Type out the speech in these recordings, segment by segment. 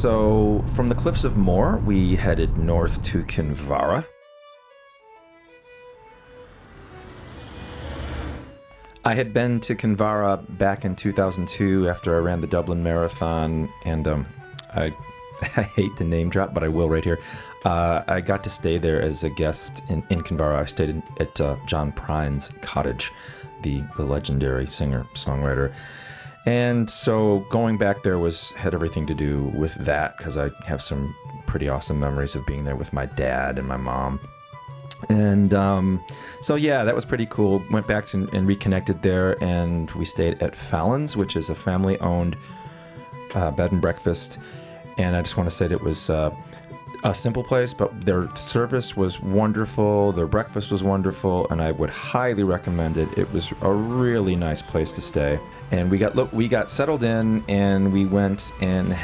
So from the Cliffs of Moher, we headed north to Kinvara. I had been to Kinvara back in 2002 after I ran the Dublin Marathon, and I hate to name drop, but I will right here. I got to stay there as a guest in Kinvara. I stayed at John Prine's cottage, the legendary singer-songwriter. And so going back there had everything to do with that, because I have some pretty awesome memories of being there with my dad and my mom. And so yeah, that was pretty cool. Went back and reconnected there, and we stayed at Fallons, which is a family-owned bed and breakfast. And I just want to say that it was a simple place, but their service was wonderful, their breakfast was wonderful, and I would highly recommend it. It was a really nice place to stay. And we got settled in, and we went and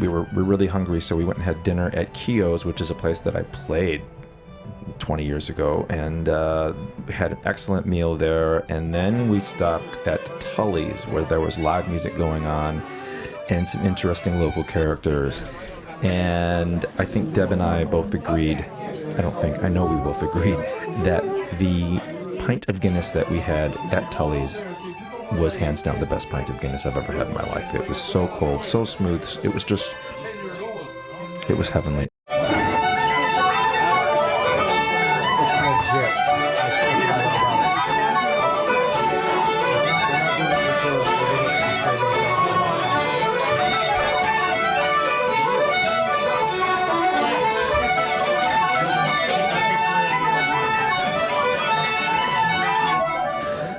we were really hungry, so we went and had dinner at Keoughs, which is a place that I played 20 years ago, and we had an excellent meal there. And then we stopped at Tully's, where there was live music going on and some interesting local characters. And I think Deb and I both agreed, I know we both agreed, that the pint of Guinness that we had at Tully's was hands down the best pint of Guinness I've ever had in my life. It was so cold, so smooth. It was heavenly.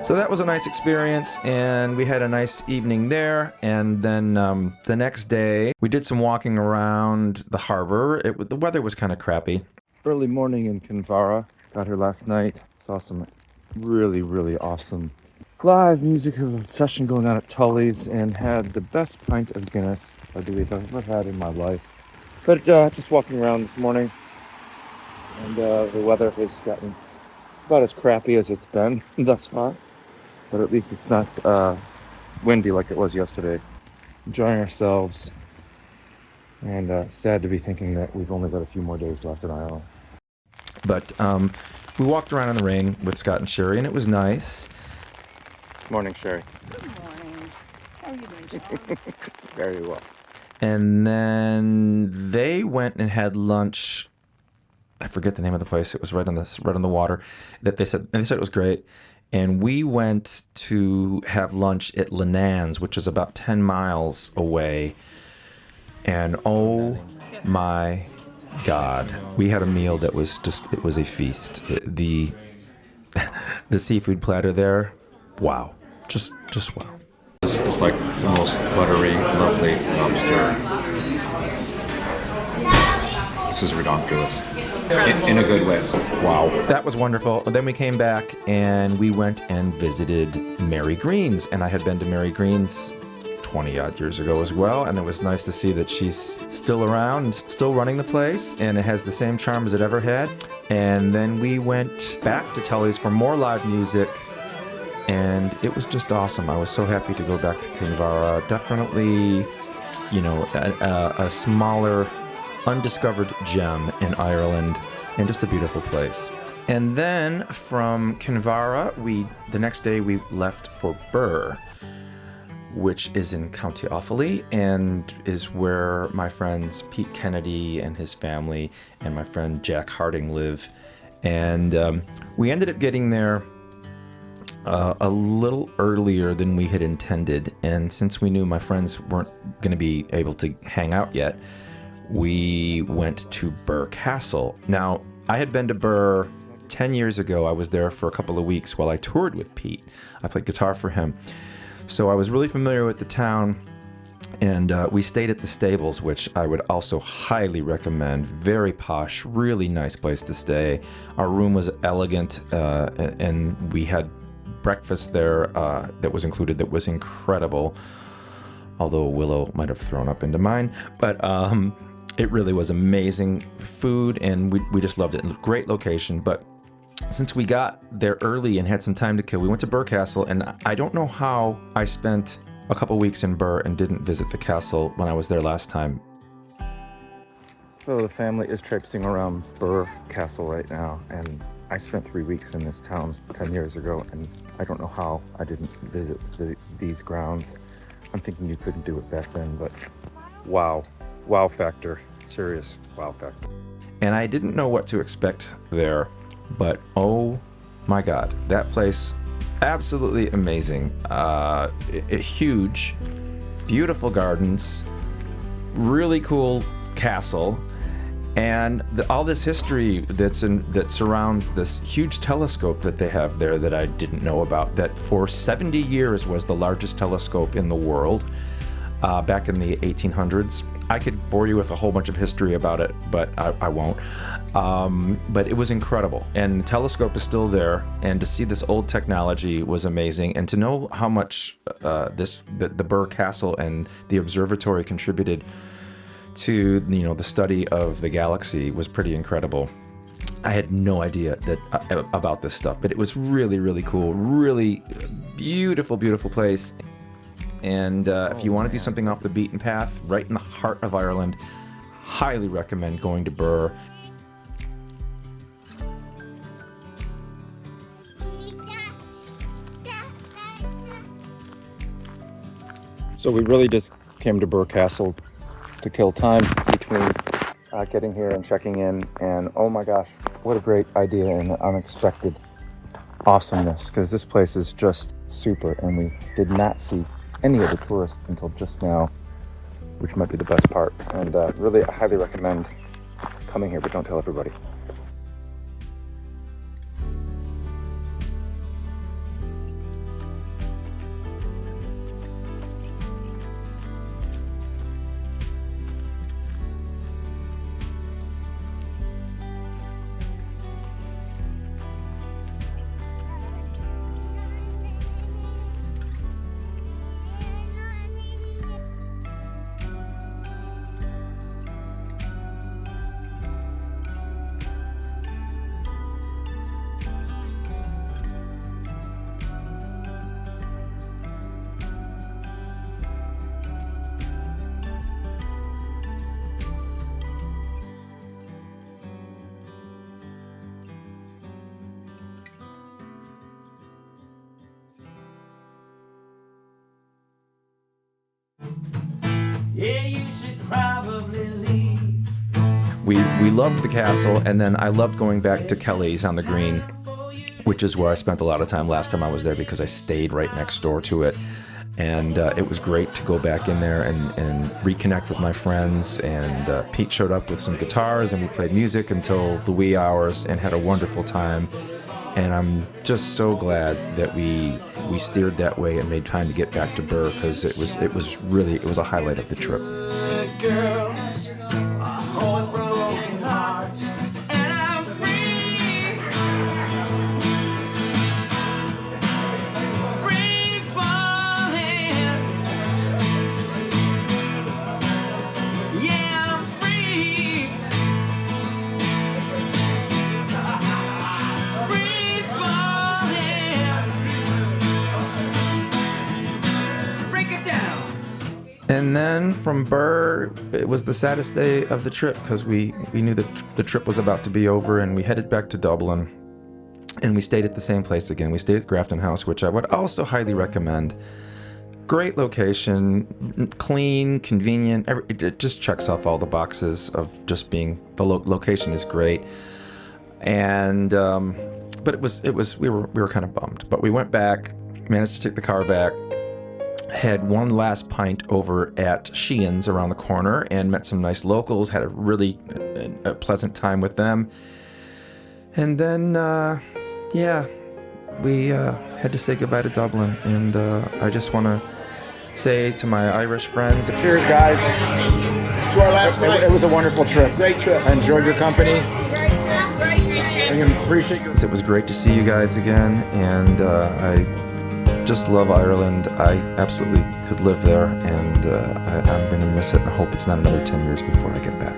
So that was a nice experience, and we had a nice evening there. And then the next day, we did some walking around the harbor. The weather was kind of crappy. Early morning in Kinvara. Got here last night. Saw some really, really awesome live music session going on at Tully's, and had the best pint of Guinness I believe I've ever had in my life. But just walking around this morning, and the weather has gotten about as crappy as it's been thus far. But at least it's not windy like it was yesterday. Enjoying ourselves, and sad to be thinking that we've only got a few more days left in Ireland. But we walked around in the rain with Scott and Sherri, and it was nice. Morning, Sherri. Good morning. How are you doing, Sean? Very well. And then they went and had lunch. I forget the name of the place. It was right on the water. They said it was great. And we went to have lunch at Linnanes, which is about 10 miles away. And oh my God, we had a meal that was it was a feast. The seafood platter there, wow, just wow. This is like the most buttery, lovely lobster. This is redonkulous. In a good way. Wow. That was wonderful. Then we came back and we went and visited Mary Green's. And I had been to Mary Green's 20 odd years ago as well. And it was nice to see that she's still around and still running the place. And it has the same charm as it ever had. And then we went back to Tully's for more live music. And it was just awesome. I was so happy to go back to Kinvara. Definitely, a smaller, undiscovered gem in Ireland, and just a beautiful place. And then from Kinvara, the next day we left for Birrrr, which is in County Offaly, and is where my friends Pete Kennedy and his family and my friend Jack Harding live. And we ended up getting there a little earlier than we had intended, and since we knew my friends weren't going to be able to hang out yet, we went to Birr Castle. Now, I had been to Birr 10 years ago. I was there for a couple of weeks while I toured with Pete. I played guitar for him. So I was really familiar with the town, and we stayed at the Stables, which I would also highly recommend. Very posh, really nice place to stay. Our room was elegant, and we had breakfast there that was included that was incredible. Although Willow might have thrown up into mine. But it really was amazing food, and we just loved it. Great location. But since we got there early and had some time to kill, we went to Birr Castle, and I don't know how I spent a couple weeks in Birr and didn't visit the castle when I was there last time. So the family is traipsing around Birr Castle right now, and I spent 3 weeks in this town 10 years ago, and I don't know how I didn't visit these grounds. I'm thinking you couldn't do it back then, but wow factor, serious wow factor. And I didn't know what to expect there, but oh my God, that place, absolutely amazing. Huge, beautiful gardens, really cool castle, and all this history that surrounds this huge telescope that they have there that I didn't know about, that for 70 years was the largest telescope in the world back in the 1800s. I could bore you with a whole bunch of history about it, but I won't. But it was incredible, and the telescope is still there, and to see this old technology was amazing, and to know how much the Birr Castle and the observatory contributed to the study of the galaxy was pretty incredible. I had no idea about this stuff, but it was really, really cool, really beautiful place. And if you want to do something off the beaten path, right in the heart of Ireland, highly recommend going to Birr. So we really just came to Birr Castle to kill time between getting here and checking in, and oh my gosh, what a great idea and unexpected awesomeness, because this place is just super, and we did not see any of the tourists until just now, which might be the best part. And really, I highly recommend coming here, but don't tell everybody. Yeah, you should probably leave. We loved the castle, and then I loved going back to Kelly's on the Green, which is where I spent a lot of time last time I was there, because I stayed right next door to it. And it was great to go back in there and reconnect with my friends. And Pete showed up with some guitars, and we played music until the wee hours and had a wonderful time. And I'm just so glad that we steered that way and made time to get back to Birr, because it was a highlight of the trip. Girls, a whole broken heart, and I'm free. Free falling. Yeah, I'm free. Free falling. Break it down. And then from Birr, it was the saddest day of the trip, because we knew that the trip was about to be over, and we headed back to Dublin, and we stayed at the same place again. We stayed at Grafton House, which I would also highly recommend. Great location, clean, convenient. It just checks off all the boxes of just being, the location is great. And but we were kind of bummed, but we went back, managed to take the car back. Had one last pint over at Sheehans around the corner and met some nice locals, had a really pleasant time with them. And then, we had to say goodbye to Dublin. And I just want to say to my Irish friends, cheers, guys. To our last night. It was a wonderful trip. Great trip. I enjoyed your company. I appreciate you. It was great to see you guys again, and I just love Ireland. I absolutely could live there, and I'm going to miss it, and I hope it's not another 10 years before I get back.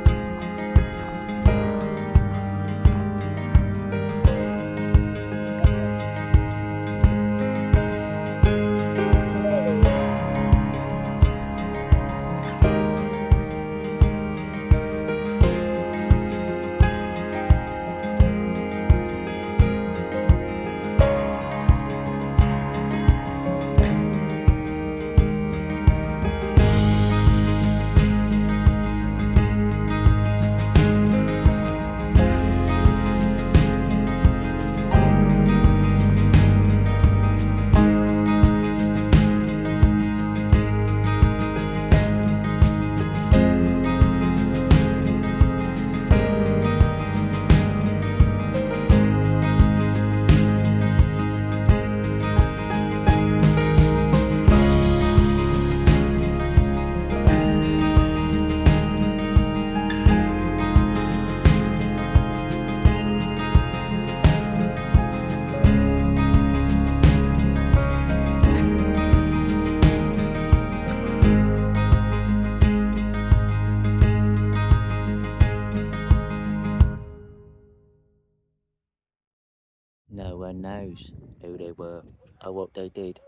No one knows who they were or what they did,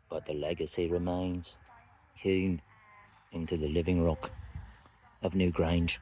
but the legacy remains, hewn into the living rock of Newgrange.